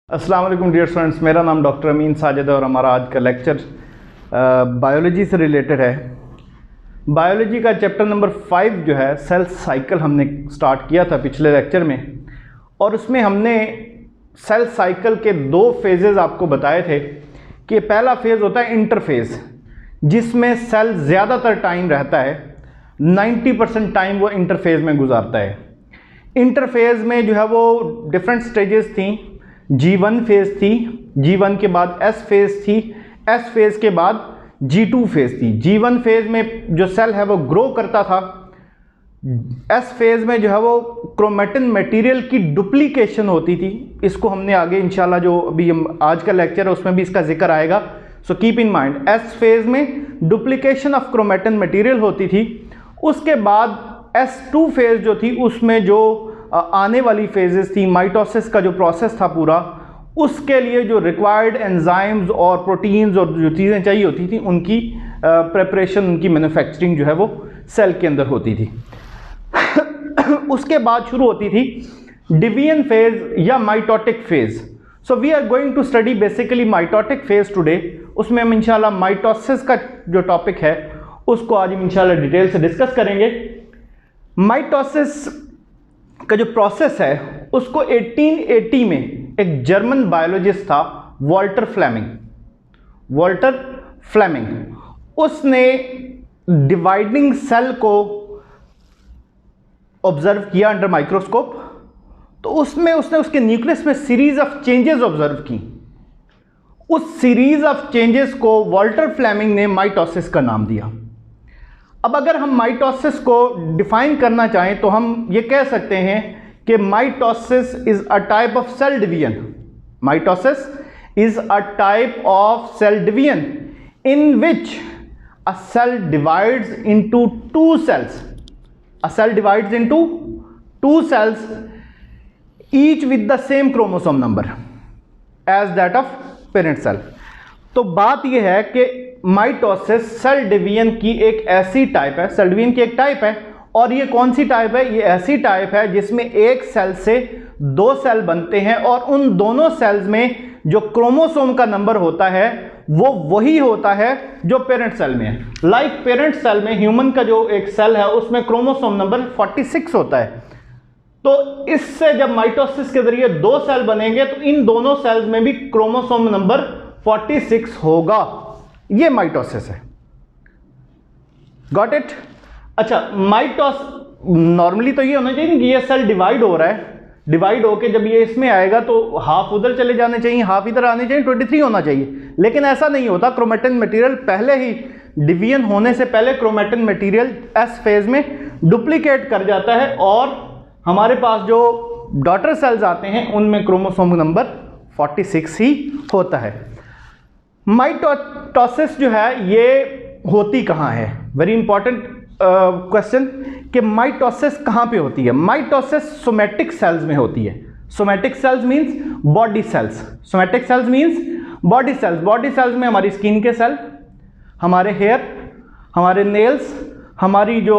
अस्सलाम वालेकुम dear students, मेरा नाम डॉक्टर अमीन साजिद है और हमारा आज का लेक्चर बायोलॉजी से रिलेटेड है। बायोलॉजी का चैप्टर नंबर 5 जो है सेल साइकिल हमने स्टार्ट किया था पिछले लेक्चर में, और उसमें हमने सेल साइकिल के 2 फेजेस आपको बताए थे कि पहला फेज़ होता है इंटरफेज़, जिसमें सेल ज़्यादातर टाइम रहता है, 90% टाइम वो इंटरफेज़ में गुजारता है। इंटरफेज़ में जो है वो डिफरेंट स्टेजेस थी। G1 फेज़ थी, G1 के बाद S फेज़ थी, S फेज़ के बाद G2 फेज़ थी। G1 फेज़ में जो सेल है वो ग्रो करता था। S फेज़ में जो है वो क्रोमेटिन मटेरियल की डुप्लीकेशन होती थी। इसको हमने आगे इंशाल्लाह जो अभी हम आज का लेक्चर है उसमें भी इसका जिक्र आएगा, so keep in mind. S phase में डुप्लीकेशन ऑफ क्रोमेटिन मटेरियल होती थी। उसके बाद S2 फेज़ जो थी उसमें जो आने वाली फेजेस थी, माइटोसिस का जो प्रोसेस था पूरा, उसके लिए जो रिक्वायर्ड एंजाइम्स और प्रोटीन्स और जो चीज़ें चाहिए होती थी उनकी प्रेपरेशन, उनकी मैन्युफैक्चरिंग जो है वो सेल के अंदर होती थी। उसके बाद शुरू होती थी डिवीजन फेज या mitotic phase. So we are going to study basically mitotic phase today. उसमें हम इंशाल्लाह माइटोसिस का जो टॉपिक है उसको आज हम इंशाल्लाह डिटेल से डिस्कस करेंगे। माइटोसिस का जो प्रोसेस है उसको 1880 में एक जर्मन बायोलॉजिस्ट था वॉल्टर फ्लेमिंग, उसने डिवाइडिंग सेल को ऑब्जर्व किया अंडर माइक्रोस्कोप। तो उसमें उसने उसके न्यूक्लियस में सीरीज ऑफ चेंजेस ऑब्जर्व की। उस सीरीज ऑफ चेंजेस को वॉल्टर फ्लेमिंग ने माइटोसिस का नाम दिया। अब अगर हम माइटोसिस को डिफाइन करना चाहें तो हम ये कह सकते हैं कि mitosis is a type of cell division. Mitosis is a type of cell division in which a cell divides into 2 cells. A cell divides into 2 cells, each with the same chromosome number as that of parent cell. तो बात यह है कि mitosis cell division की एक ऐसी type है, cell division की एक टाइप है। और ये कौन सी टाइप है? ये ऐसी टाइप है जिसमें एक सेल से 2 सेल बनते हैं और उन दोनों सेल्स में जो क्रोमोसोम का नंबर होता है वो वही होता है जो पेरेंट सेल में है। लाइक पेरेंट सेल में ह्यूमन का जो एक सेल है उसमें क्रोमोसोम नंबर 46 होता है। तो इससे जब माइटोसिस के जरिए 2 सेल बनेंगे तो इन दोनों सेल्स में भी क्रोमोसोम नंबर 46 होगा। ये माइटोसिस है। Got it? अच्छा, नॉर्मली तो ये होना चाहिए कि ये सेल डिवाइड हो रहा है, डिवाइड होके जब ये इसमें आएगा तो हाफ उधर चले जाने चाहिए, हाफ इधर आने चाहिए, 23 होना चाहिए। लेकिन ऐसा नहीं होता। क्रोमेटिन मटेरियल पहले ही डिवीजन होने से पहले क्रोमेटिन मटेरियल एस फेज में डुप्लीकेट कर जाता है और हमारे पास जो डॉटर सेल्स आते हैं उनमें क्रोमोसोम नंबर 46 ही होता है। माइटोसिस जो है ये होती कहाँ है? वेरी इंपॉर्टेंट क्वेश्चन कि माइटोसिस कहाँ पे होती है? माइटोसिस सोमैटिक सेल्स में होती है। Somatic cells means body cells. Somatic cells means body cells. Body cells में हमारी स्किन के सेल, हमारे हेयर, हमारे नेल्स, हमारी जो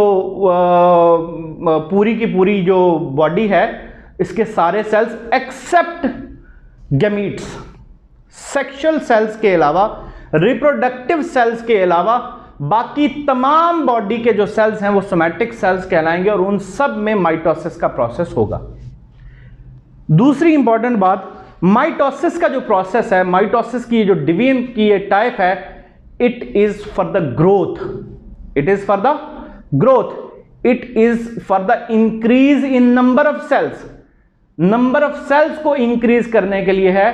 पूरी की पूरी जो बॉडी है इसके सारे cells except gametes, sexual cells के अलावा, रिप्रोडक्टिव सेल्स के अलावा बाकी तमाम बॉडी के जो सेल्स हैं वो सोमैटिक सेल्स कहलाएंगे और उन सब में माइटोसिस का प्रोसेस होगा। दूसरी इंपॉर्टेंट बात, माइटोसिस का जो प्रोसेस है, माइटोसिस की जो डिवीजन की ये टाइप है, it is for the growth. It is for the growth. It is for the increase in number of cells. Number of cells को इंक्रीज करने के लिए है।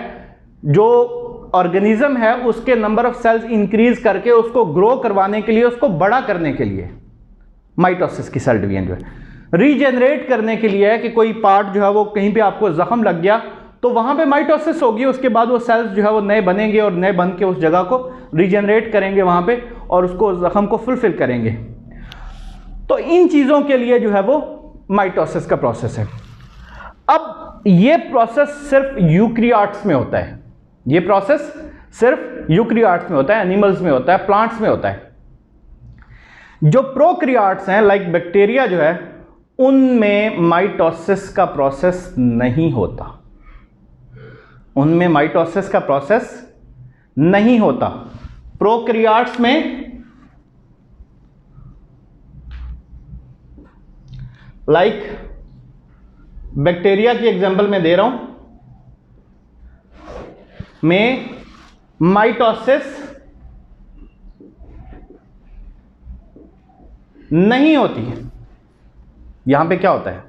जो ऑर्गेनिज्म है उसके नंबर ऑफ सेल्स इंक्रीज करके उसको ग्रो करवाने के लिए, उसको बड़ा करने के लिए माइटोसिस की सेल डिवीजन जो है। रीजेनरेट करने के लिए है कि कोई पार्ट जो है वो कहीं पे आपको जख्म लग गया तो वहां पे माइटोसिस होगी, उसके बाद वो सेल्स जो है वो नए बनेंगे और नए बन के उस जगह को रीजेनरेट करेंगे वहां पे और उसको जख्म को फुलफिल करेंगे। तो इन चीजों के लिए जो है वो माइटोसिस का प्रोसेस है। अब ये प्रोसेस सिर्फ यूकैरियोट्स में होता है। ये प्रोसेस सिर्फ यूकैरियोट्स में होता है, एनिमल्स में होता है, प्लांट्स में होता है। जो प्रोकैरियोट्स हैं लाइक बैक्टीरिया जो है उनमें माइटोसिस का प्रोसेस नहीं होता। उनमें माइटोसिस का प्रोसेस नहीं होता। प्रोकैरियोट्स में लाइक बैक्टीरिया की एग्जांपल मैं दे रहा हूं, में माइटोसिस नहीं होती है। यहां पे क्या होता है,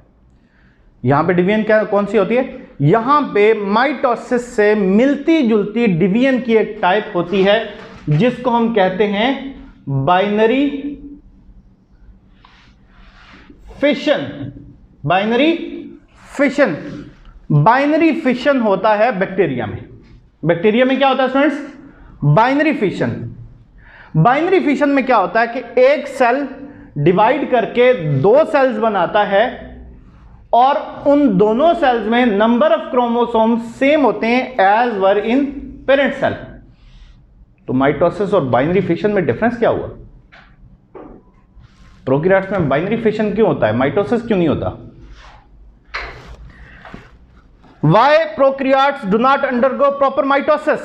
यहां पे डिवीजन क्या कौन सी होती है, यहां पे माइटोसिस से मिलती जुलती डिवीजन की एक टाइप होती है जिसको हम कहते हैं binary fission. Binary fission, binary fission होता है बैक्टीरिया में। बैक्टीरिया में क्या होता है students, binary fission. Binary fission में क्या होता है कि एक सेल डिवाइड करके दो सेल्स बनाता है और उन दोनों सेल्स में नंबर ऑफ क्रोमोसोम सेम होते हैं एज वर इन पेरेंट सेल। तो माइटोसिस और बाइनरी फिशन में डिफरेंस क्या हुआ? प्रोकैरियोट्स में बाइनरी फिशन क्यों होता है, माइटोसिस क्यों नहीं होता? Why prokaryotes do not undergo proper mitosis?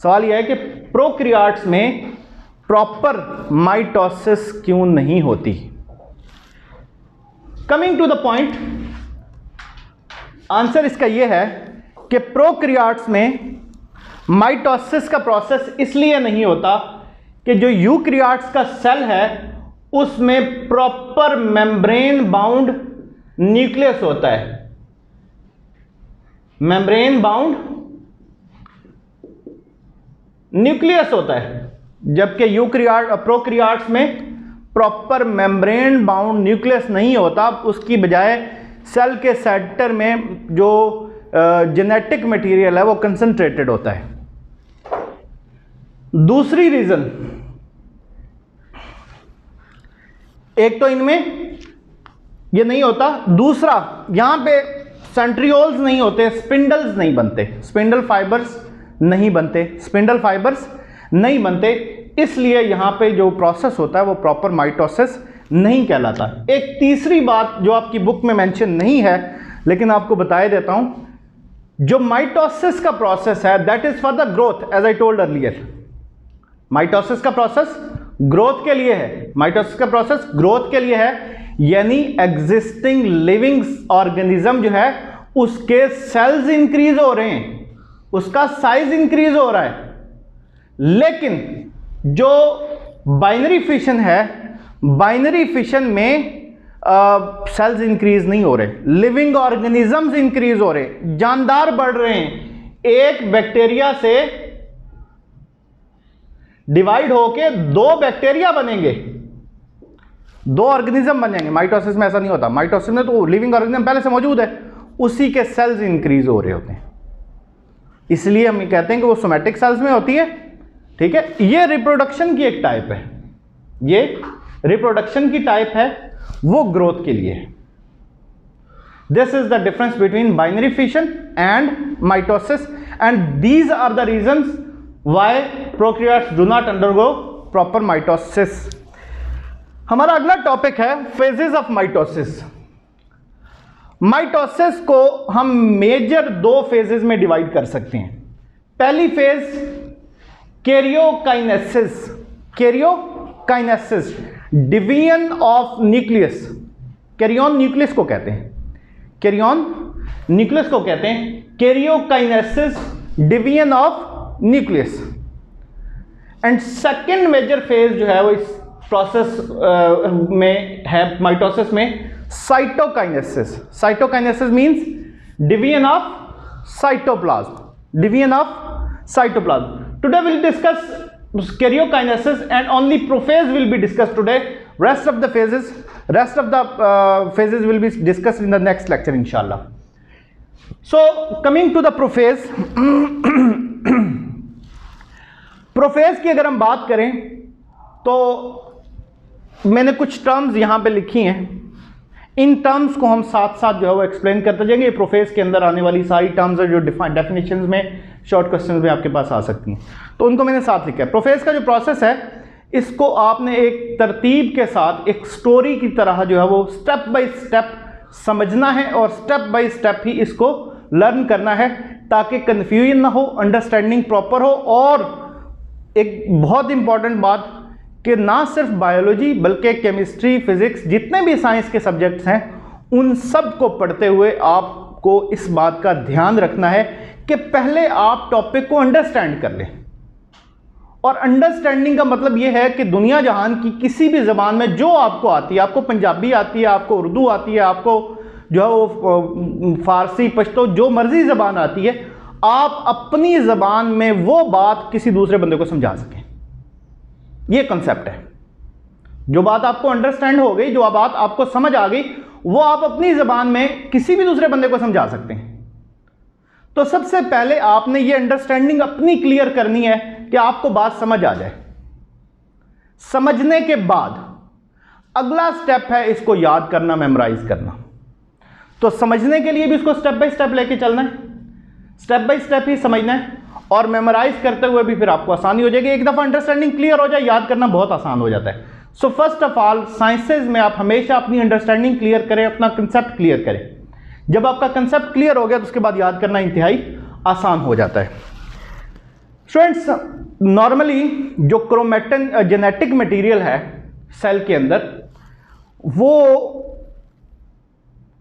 सवाल यह है कि प्रोकैरियोट्स में प्रॉपर माइटोसिस क्यों नहीं होती? Coming to the point, answer इसका यह है कि प्रोकैरियोट्स में माइटोसिस का प्रोसेस इसलिए नहीं होता कि जो यूकैरियोट्स का सेल है उसमें प्रॉपर मेम्ब्रेन बाउंड न्यूक्लियस होता है। मेम्ब्रेन बाउंड न्यूक्लियस होता है, जबकि प्रोकैरियोट्स में प्रॉपर मेम्ब्रेन बाउंड न्यूक्लियस नहीं होता। उसकी बजाय सेल के सेंटर में जो जेनेटिक मटेरियल है वो कंसंट्रेटेड होता है। दूसरी रीजन, एक तो इनमें ये नहीं होता, दूसरा यहां पे सेंट्रियोल्स नहीं होते, स्पिंडल्स नहीं बनते, स्पिंडल फाइबर्स नहीं बनते, स्पिंडल फाइबर्स नहीं बनते, इसलिए यहां पे जो प्रोसेस होता है वो प्रॉपर माइटोसिस नहीं कहलाता। एक तीसरी बात जो आपकी बुक में मेंशन नहीं है लेकिन आपको बता देता हूं, जो माइटोसिस का प्रोसेस है that is for the growth, as I told earlier. Mitosis का प्रोसेस ग्रोथ के लिए है, माइटोसिस का प्रोसेस ग्रोथ के लिए है, यानी एग्जिस्टिंग लिविंग ऑर्गेनिज्म जो है उसके सेल्स इंक्रीज हो रहे हैं, उसका साइज इंक्रीज हो रहा है। लेकिन जो बाइनरी फिशन है, बाइनरी फिशन में सेल्स इंक्रीज नहीं हो रहे, लिविंग ऑर्गेनिजम्स इंक्रीज हो रहे, जानदार बढ़ रहे हैं। एक बैक्टीरिया से डिवाइड होके दो बैक्टीरिया बनेंगे, दो ऑर्गेनिज्म बन जाएंगे। माइटोसिस में ऐसा नहीं होता, माइटोसिस में तो लिविंग ऑर्गेनिज्म पहले से मौजूद है, उसी के सेल्स इंक्रीज हो रहे होते हैं, इसलिए हम कहते हैं कि वो सोमैटिक सेल्स में होती है। ठीक है, ये रिप्रोडक्शन की एक टाइप है, ये रिप्रोडक्शन की टाइप है, वो ग्रोथ के लिए है। This is the difference between binary fission and mitosis and these are the reasons why prokaryotes do not undergo proper mitosis. हमारा अगला टॉपिक है फेजेस ऑफ माइटोसिस। माइटोसिस को हम मेजर दो फेजेस में डिवाइड कर सकते हैं। पहली phase karyokinesis, karyokinesis division of nucleus, karyon nucleus को कहते हैं, कैरियन न्यूक्लियस को कहते हैं karyokinesis division of nucleus. And second major phase जो है वो इस प्रोसेस में है माइटोसिस में cytokinesis. Cytokinesis means division of cytoplasm, division of cytoplasm. Today will discuss karyokinesis and only prophase will be discussed today. Rest of the phases will be discussed in the next lecture inshallah. So coming to the prophase, prophase की अगर हम बात करें तो मैंने कुछ terms यहां पे लिखी हैं, इन टर्म्स को हम साथ साथ जो है वो एक्सप्लेन करते जाएंगे। प्रोफेज के अंदर आने वाली सारी टर्म्स जो डेफिनेशंस में शॉर्ट क्वेश्चंस में आपके पास आ सकती हैं, तो उनको मैंने साथ लिखा है। प्रोफेज का जो प्रोसेस है इसको आपने एक तरतीब के साथ एक स्टोरी की तरह जो है वो स्टेप बाय स्टेप समझना है और स्टेप बाय स्टेप ही इसको लर्न करना है ताकि कन्फ्यूजन ना हो, अंडरस्टैंडिंग प्रॉपर हो। और एक बहुत इंपॉर्टेंट बात कि ना सिर्फ बायोलॉजी बल्कि केमिस्ट्री, फिजिक्स, जितने भी साइंस के सब्जेक्ट्स हैं उन सब को पढ़ते हुए आपको इस बात का ध्यान रखना है कि पहले आप टॉपिक को अंडरस्टैंड कर लें। और अंडरस्टैंडिंग का मतलब यह है कि दुनिया जहान की किसी भी ज़बान में जो आपको आती है, आपको पंजाबी आती है, आपको उर्दू आती है, आपको जो है वो फारसी, पश्तो, जो मर्जी ज़बान आती है, आप अपनी ज़बान में वो बात किसी दूसरे बंदे को समझा सकें। ये कंसेप्ट है। जो बात आपको अंडरस्टैंड हो गई, जो बात आपको समझ आ गई, वो आप अपनी ज़बान में किसी भी दूसरे बंदे को समझा सकते हैं। तो सबसे पहले आपने ये अंडरस्टैंडिंग अपनी क्लियर करनी है कि आपको बात समझ आ जाए। समझने के बाद अगला स्टेप है इसको याद करना, मेमोराइज करना। तो समझने के लिए भी इसको स्टेप बाय स्टेप लेके चलना है, स्टेप बाय स्टेप ही समझना है, और मेमोराइज करते हुए भी फिर आपको आसानी हो जाएगी। एक दफ़ा अंडरस्टैंडिंग क्लियर हो जाए, याद करना बहुत आसान हो जाता है। So first of all sciences में आप हमेशा अपनी अंडरस्टैंडिंग क्लियर करें, अपना कंसेप्ट क्लियर करें। जब आपका कंसेप्ट क्लियर हो गया तो उसके बाद याद करना इंतहाई आसान हो जाता है। स्टूडेंट्स, नॉर्मली जो क्रोमैटिन जेनेटिक मटेरियल है सेल के अंदर, वो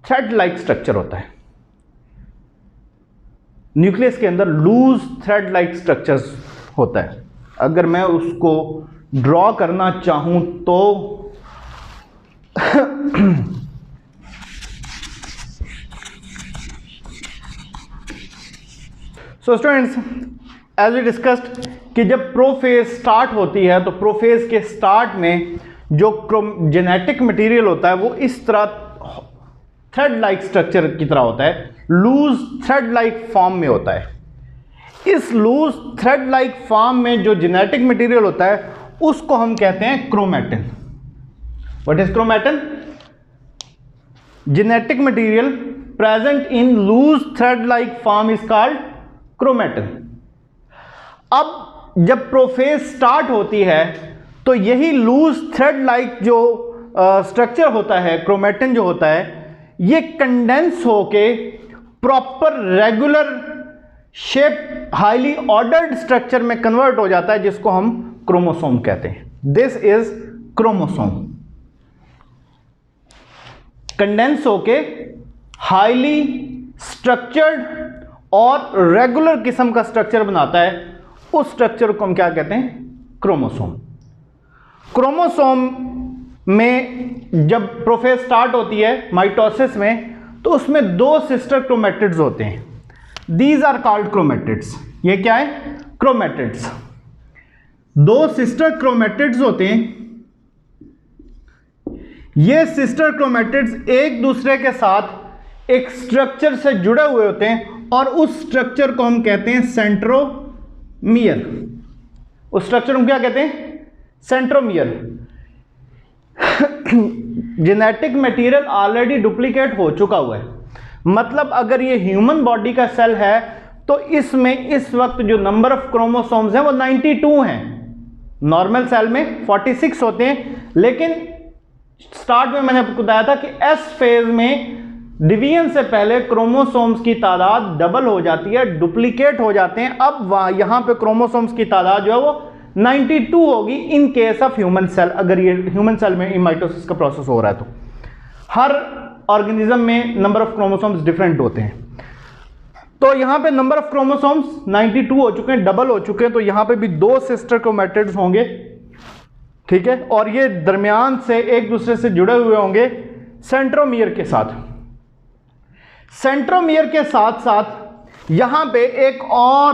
थ्रेड लाइक स्ट्रक्चर होता है। न्यूक्लियस के अंदर लूज थ्रेड लाइक स्ट्रक्चर्स होता है। अगर मैं उसको ड्रॉ करना चाहूं तो so students, as we discussed कि जब प्रोफेज स्टार्ट होती है तो प्रोफेज के स्टार्ट में जो जेनेटिक मटेरियल होता है वो इस तरह थ्रेड लाइक स्ट्रक्चर की तरह होता है, लूज थ्रेड लाइक फॉर्म में होता है। इस लूज थ्रेड लाइक फॉर्म में जो जेनेटिक मटेरियल होता है उसको हम कहते हैं chromatin. What is chromatin? Genetic material present in loose thread like form is called chromatin. अब जब प्रोफेज स्टार्ट होती है तो यही लूज थ्रेड लाइक जो स्ट्रक्चर होता है, क्रोमैटिन जो होता है, ये कंडेंस होके proper regular shape highly ordered structure में कन्वर्ट हो जाता है, जिसको हम क्रोमोसोम कहते हैं। This is chromosome. कंडेंस होके हाईली स्ट्रक्चर्ड और रेगुलर किस्म का स्ट्रक्चर बनाता है, उस स्ट्रक्चर को हम क्या कहते हैं? क्रोमोसोम। क्रोमोसोम में जब प्रोफेज स्टार्ट होती है माइटोसिस में, तो उसमें दो सिस्टर क्रोमैटिड्स होते हैं। These are called chromatids. ये क्या है? क्रोमैटिड्स। दो सिस्टर क्रोमैटिड्स होते हैं। ये सिस्टर क्रोमैटिड्स एक दूसरे के साथ एक स्ट्रक्चर से जुड़े हुए होते हैं और उस स्ट्रक्चर को हम कहते हैं सेंट्रोमियर। उस स्ट्रक्चर को क्या कहते हैं? Centromere. Genetic material already duplicate हो चुका हुआ है। मतलब अगर ये ह्यूमन बॉडी का सेल है तो इसमें इस वक्त जो नंबर ऑफ क्रोमोसोम्स हैं वो 92 हैं। नॉर्मल सेल में 46 होते हैं, लेकिन स्टार्ट में मैंने आपको बताया था कि एस फेज में डिवीजन से पहले क्रोमोसोम्स की तादाद डबल हो जाती है, डुप्लीकेट हो जाते हैं। अब यहां पे क्रोमोसोम्स की तादाद जो है वो 92 होगी in case of human cell. अगर ये ह्यूमन सेल में माइटोसिस का प्रोसेस हो रहा है तो हर ऑर्गेनिज्म में नंबर ऑफ क्रोमोसोम्स डिफरेंट होते हैं। तो यहां पे नंबर ऑफ क्रोमोसोम्स 92 हो चुके हैं, डबल हो चुके हैं, तो यहां पे भी दो सिस्टर क्रोमैटिड्स होंगे, ठीक है, और ये दरमियान से एक दूसरे से जुड़े हुए होंगे सेंट्रोमियर के साथ। सेंट्रोमियर के साथ साथ यहां पे एक और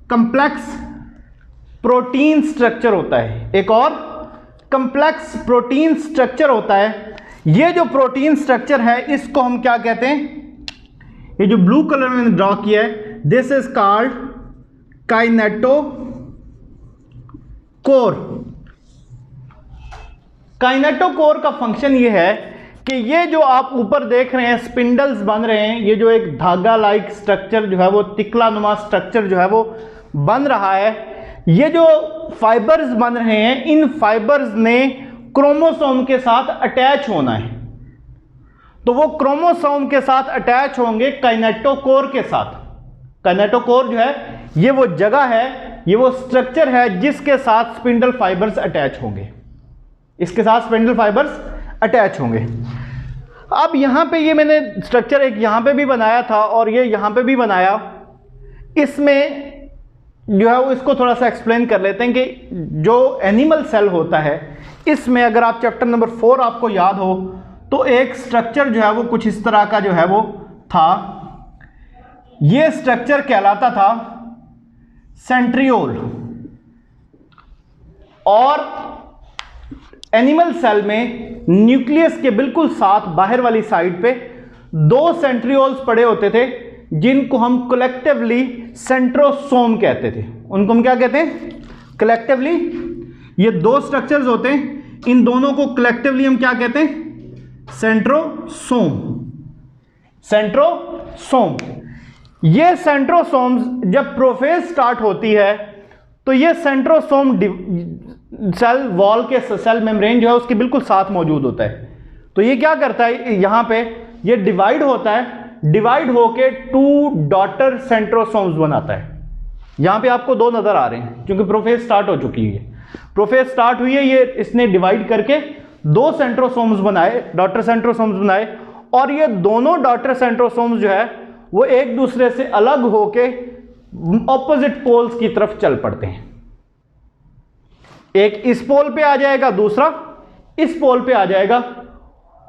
कंप्लेक्स प्रोटीन स्ट्रक्चर होता है, एक और कंप्लेक्स प्रोटीन स्ट्रक्चर होता है। ये जो प्रोटीन स्ट्रक्चर है इसको हम क्या कहते हैं? ये जो ब्लू कलर में ड्रॉ किया है, this is called kinetochore. Kinetochore का फंक्शन ये है कि ये जो आप ऊपर देख रहे हैं स्पिंडल्स बन रहे हैं, ये जो एक धागा लाइक स्ट्रक्चर जो है वो तिकला नुमा स्ट्रक्चर जो है वो बन रहा है, ये जो फाइबर्स बन रहे हैं, इन फाइबर्स ने क्रोमोसोम के साथ अटैच होना है। तो वो क्रोमोसोम के साथ अटैच होंगे काइनेटोकोर के साथ। काइनेटोकोर जो है ये वो जगह है, ये वो स्ट्रक्चर है जिसके साथ स्पिंडल फाइबर्स अटैच होंगे, इसके साथ स्पिंडल फाइबर्स अटैच होंगे। अब यहां पे ये मैंने स्ट्रक्चर एक यहां पे भी बनाया था और ये यहां पे भी बनाया। इसमें जो है वो इसको थोड़ा सा एक्सप्लेन कर लेते हैं कि जो एनिमल सेल होता है इसमें अगर आप चैप्टर नंबर 4 आपको याद हो तो एक स्ट्रक्चर जो है वो कुछ इस तरह का जो है वो था। ये स्ट्रक्चर कहलाता था सेंट्रियोल। और एनिमल सेल में न्यूक्लियस के बिल्कुल साथ बाहर वाली साइड पे 2 सेंट्रियोल्स पड़े होते थे जिनको हम कलेक्टिवली सेंट्रोसोम कहते थे। उनको हम क्या कहते हैं? कलेक्टिवली। ये 2 स्ट्रक्चर्स होते हैं, इन दोनों को कलेक्टिवली हम क्या कहते हैं? सेंट्रोसोम। सेंट्रोसोम। ये सेंट्रोसोम्स जब प्रोफेज स्टार्ट होती है तो ये सेंट्रोसोम सेल वॉल के सेल मेम्ब्रेन जो है उसके बिल्कुल साथ मौजूद होता है। तो ये क्या करता है, यहां पे ये डिवाइड होता है, डिवाइड होके 2 डॉटर सेंट्रोसोम्स बनाता है। यहां पे आपको 2 नजर आ रहे हैं क्योंकि प्रोफेज स्टार्ट हो चुकी है। प्रोफेज स्टार्ट हुई है, ये इसने डिवाइड करके 2 सेंट्रोसोम्स बनाए, डॉटर सेंट्रोसोम्स बनाए। और ये दोनों डॉटर सेंट्रोसोम्स जो है वो एक दूसरे से अलग होके ऑपोजिट पोल्स की तरफ चल पड़ते हैं। एक इस पोल पे आ जाएगा, दूसरा इस पोल पे आ जाएगा।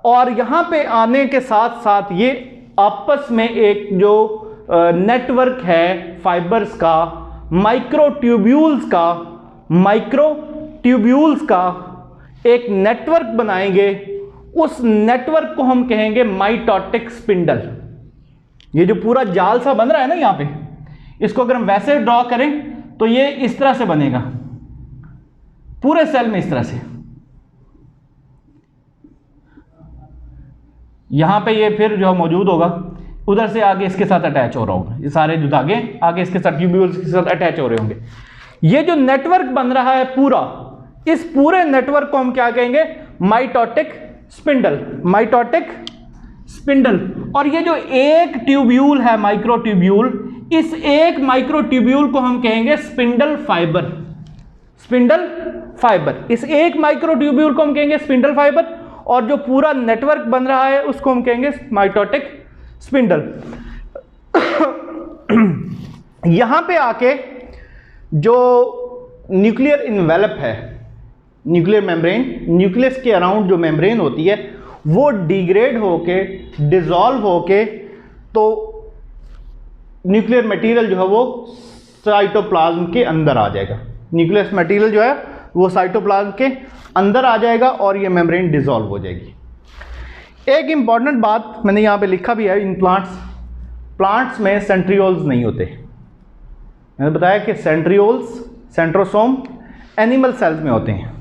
और यहां पे आने के साथ साथ ये आपस में एक जो नेटवर्क है फाइबर्स का, माइक्रोट्यूब्यूल्स का एक नेटवर्क बनाएंगे। उस नेटवर्क को हम कहेंगे माइटोटिक स्पिंडल। ये जो पूरा जाल सा बन रहा है ना यहां पे, इसको अगर हम वैसे ड्रॉ करें तो ये इस तरह से बनेगा पूरे सेल में, इस तरह से। यहां पे ये फिर जो मौजूद होगा, उधर से आगे इसके साथ अटैच हो रहा होगा, ये सारे जो धागे आगे इसके साथ ट्यूब्यूल्स के साथ अटैच हो रहे होंगे। ये जो नेटवर्क बन रहा है पूरा, इस पूरे नेटवर्क को हम क्या कहेंगे? Mitotic spindle. Mitotic spindle. और ये जो एक ट्यूब्यूल है माइक्रोट्यूब्यूल, इस एक माइक्रोट्यूब्यूल को हम कहेंगे स्पिंडल फाइबर। Spindle fibre. इस एक माइक्रोट्यूब्यूल को हम कहेंगे स्पिंडल फाइबर और जो पूरा नेटवर्क बन रहा है उसको हम कहेंगे माइटोटिक स्पिंडल। यहां पे आके जो न्यूक्लियर इन्वेलप है, न्यूक्लियर मेम्ब्रेन, न्यूक्लियस के अराउंड जो मेम्ब्रेन होती है वो डिग्रेड होके, डिसॉल्व होके, तो न्यूक्लियर मटेरियल जो है वो साइटोप्लाज्म के अंदर आ जाएगा। न्यूक्लियस मटेरियल जो है वो साइटोप्लाज्म के अंदर आ जाएगा और ये मेम्ब्रेन डिसॉल्व हो जाएगी। एक इंपॉर्टेंट बात मैंने यहाँ पे लिखा भी है, इन प्लांट्स में सेंट्रियोल्स नहीं होते। मैंने बताया कि सेंट्रियोल्स, सेंट्रोसोम एनिमल सेल्स में होते हैं।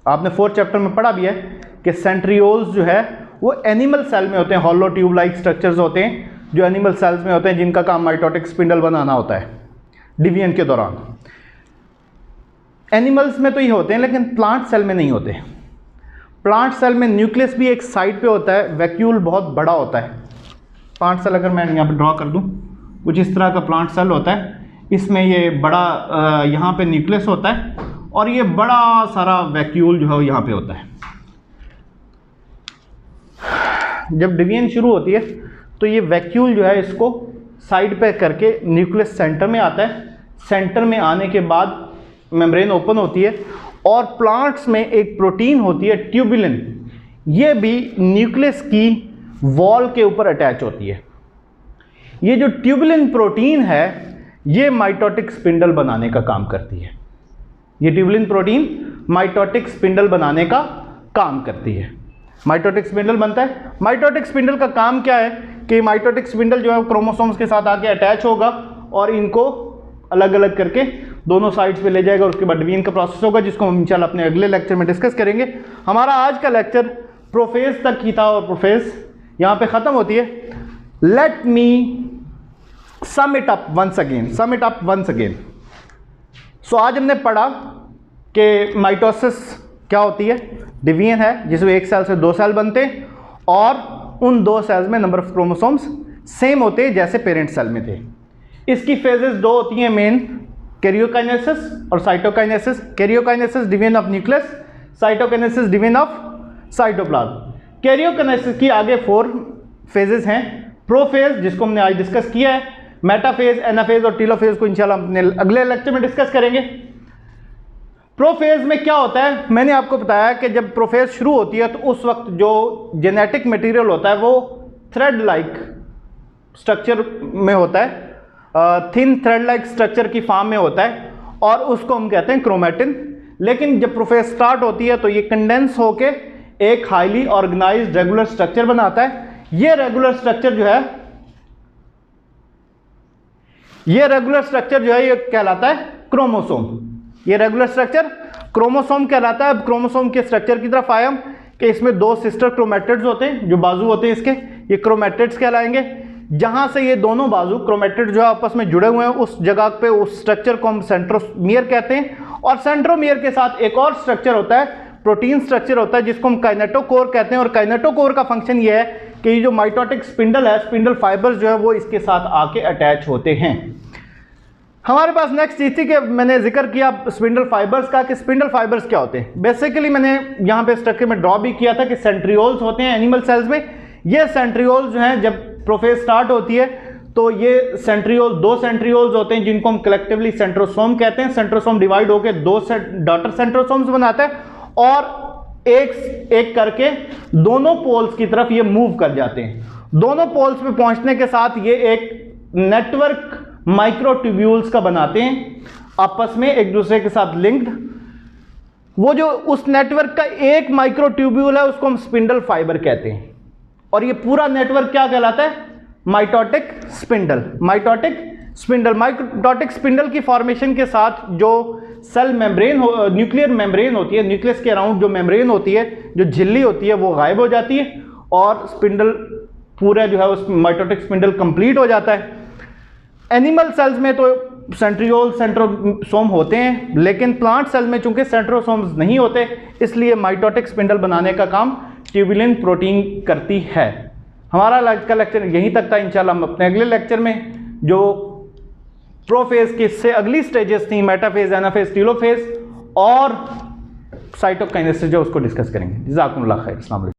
आपने 4th चैप्टर में पढ़ा भी है कि सेंट्रियोल्स जो है वो एनिमल सेल में होते हैं। हॉलो ट्यूब लाइक स्ट्रक्चर्स होते हैं जो एनिमल सेल्स में होते हैं, जिनका काम माइटोटिक स्पिंडल बनाना होता है डिवीजन के दौरान। एनिमल्स में तो ये होते हैं लेकिन प्लांट सेल में नहीं होते। प्लांट सेल में न्यूक्लियस भी एक साइड पे होता है, वैक्यूल बहुत बड़ा होता है। प्लांट सेल अगर मैं यहाँ पे ड्रॉ कर दूँ, कुछ इस तरह का प्लांट सेल होता है। इसमें ये बड़ा यहाँ पे न्यूक्लियस होता है और ये बड़ा सारा वैक्यूल जो है यहाँ पे होता है। जब डिवीजन शुरू होती है तो ये वैक्यूल जो है इसको साइड पे करके न्यूक्लियस सेंटर में आता है। सेंटर में आने के बाद मेम्ब्रेन ओपन होती है और प्लांट्स में एक प्रोटीन होती है ट्यूबुलिन, ये भी न्यूक्लियस की वॉल के ऊपर अटैच होती है। ये जो ट्यूबुलिन प्रोटीन है ये माइटोटिक स्पिंडल बनाने का काम करती है। ये ट्यूबुलिन प्रोटीन माइटोटिक स्पिंडल बनाने का काम करती है। माइटोटिक स्पिंडल बनता है। माइटोटिक स्पिंडल का काम क्या है कि माइटोटिक स्पिंडल जो है क्रोमोसोम्स के साथ आके अटैच होगा और इनको अलग अलग करके दोनों साइड्स पे ले जाएगा और उसके बाद डिवीजन का प्रोसेस होगा, जिसको हम इंशाल्लाह अपने अगले लेक्चर में डिस्कस करेंगे। हमारा आज का लेक्चर प्रोफेज तक ही था और प्रोफेज यहाँ पे ख़त्म होती है। Let me sum it up once again. So आज हमने पढ़ा कि माइटोसिस क्या होती है, डिवीजन है जिसमें एक सेल से 2 सेल बनते हैं और उन दो सेल्स में नंबर ऑफ क्रोमोसोम्स सेम होते हैं जैसे पेरेंट सेल में थे। इसकी फेजेस दो होती हैं मेन, कैरियोकाइनेसिस और cytokinesis. Karyokinesis division of nucleus, cytokinesis division of cytoplasm. Karyokinesis की आगे 4 फेजेस हैं। प्रोफेज जिसको हमने आज डिस्कस किया है, मेटाफेज, एनाफेज और टीलोफेज को इंशाल्लाह अपने अगले लेक्चर में डिस्कस करेंगे। प्रोफेज में क्या होता है, मैंने आपको बताया कि जब प्रोफेज शुरू होती है तो उस वक्त जो जेनेटिक मटेरियल होता है वो थ्रेड लाइक स्ट्रक्चर में होता है, थिन थ्रेड लाइक स्ट्रक्चर की फॉर्म में होता है और उसको हम कहते हैं क्रोमेटिन। लेकिन जब प्रोफेज स्टार्ट होती है तो ये कंडेंस होके एक हाईली ऑर्गेनाइज्ड रेगुलर स्ट्रक्चर बनाता है। ये रेगुलर स्ट्रक्चर जो है ये कहलाता है क्रोमोसोम। ये रेगुलर स्ट्रक्चर क्रोमोसोम कहलाता है। अब क्रोमोसोम के स्ट्रक्चर की तरफ आया हम कि इसमें 2 सिस्टर क्रोमेटिड्स होते हैं, जो बाजू होते हैं इसके, ये क्रोमेटिड्स कहलाएंगे। जहां से ये दोनों बाजू क्रोमेटिड जो आपस में जुड़े हुए हैं उस जगह पे उस स्ट्रक्चर को हम सेंट्रोमियर कहते हैं। और सेंट्रोमियर के साथ एक और स्ट्रक्चर होता है, प्रोटीन स्ट्रक्चर होता है, जिसको हम काइनेटोकोर कहते हैं। और काइनेटोकोर का फंक्शन ये है कि ये जो माइटोटिक स्पिंडल है, स्पिंडल फाइबर्स जो है वो इसके साथ आके अटैच होते हैं। हमारे पास नेक्स्ट चीज थी कि मैंने जिक्र किया स्पिंडल फाइबर्स का, कि स्पिंडल फाइबर्स क्या होते हैं। बेसिकली मैंने यहाँ पे स्ट्रक्चर में ड्रॉ भी किया था कि सेंट्रियोल्स होते हैं एनिमल सेल्स में। ये सेंट्रियोल्स जो हैं जब प्रोफेज स्टार्ट होती है तो ये सेंट्रियोल 2 सेंट्रियोल्स होते हैं जिनको हम कलेक्टिवली सेंट्रोसोम कहते हैं। सेंट्रोसोम डिवाइड होकर 2 डॉटर सेंट्रोसोम्स बनाता है और एक एक करके दोनों पोल्स की तरफ ये मूव कर जाते हैं। दोनों पोल्स पे पहुंचने के साथ ये एक नेटवर्क माइक्रोट्यूब्यूल्स का बनाते हैं, आपस में एक दूसरे के साथ लिंक्ड। वो जो उस नेटवर्क का एक माइक्रोट्यूब्यूल है उसको हम स्पिंडल फाइबर कहते हैं। और ये पूरा नेटवर्क क्या कहलाता है, माइटोटिक स्पिंडल। माइटोटिक स्पिंडल की फॉर्मेशन के साथ जो सेल मेम्ब्रेन न्यूक्लियर मेम्ब्रेन होती है, न्यूक्लियस के अराउंड जो मेम्ब्रेन होती है, जो झिल्ली होती है, वो गायब हो जाती है और स्पिंडल पूरा जो है उस माइटोटिक स्पिंडल कंप्लीट हो जाता है। एनिमल सेल्स में तो सेंट्रियोल सेंट्रोसोम होते हैं, लेकिन प्लांट सेल में चूंकि सेंट्रोसोम्स नहीं होते इसलिए माइटोटिक स्पिंडल बनाने का काम ट्यूबुलिन प्रोटीन करती है। हमारा आज का लेक्चर यहीं तक था। इंशाल्लाह हम अपने अगले लेक्चर में जो प्रोफेज की से अगली स्टेजेस थी, मेटाफेज, एनाफेज, टीलोफेज और साइटोकाइनेसिस, जो उसको डिस्कस करेंगे। जज़ाकुमुल्लाह खैर। अस्सलाम वालेकुम।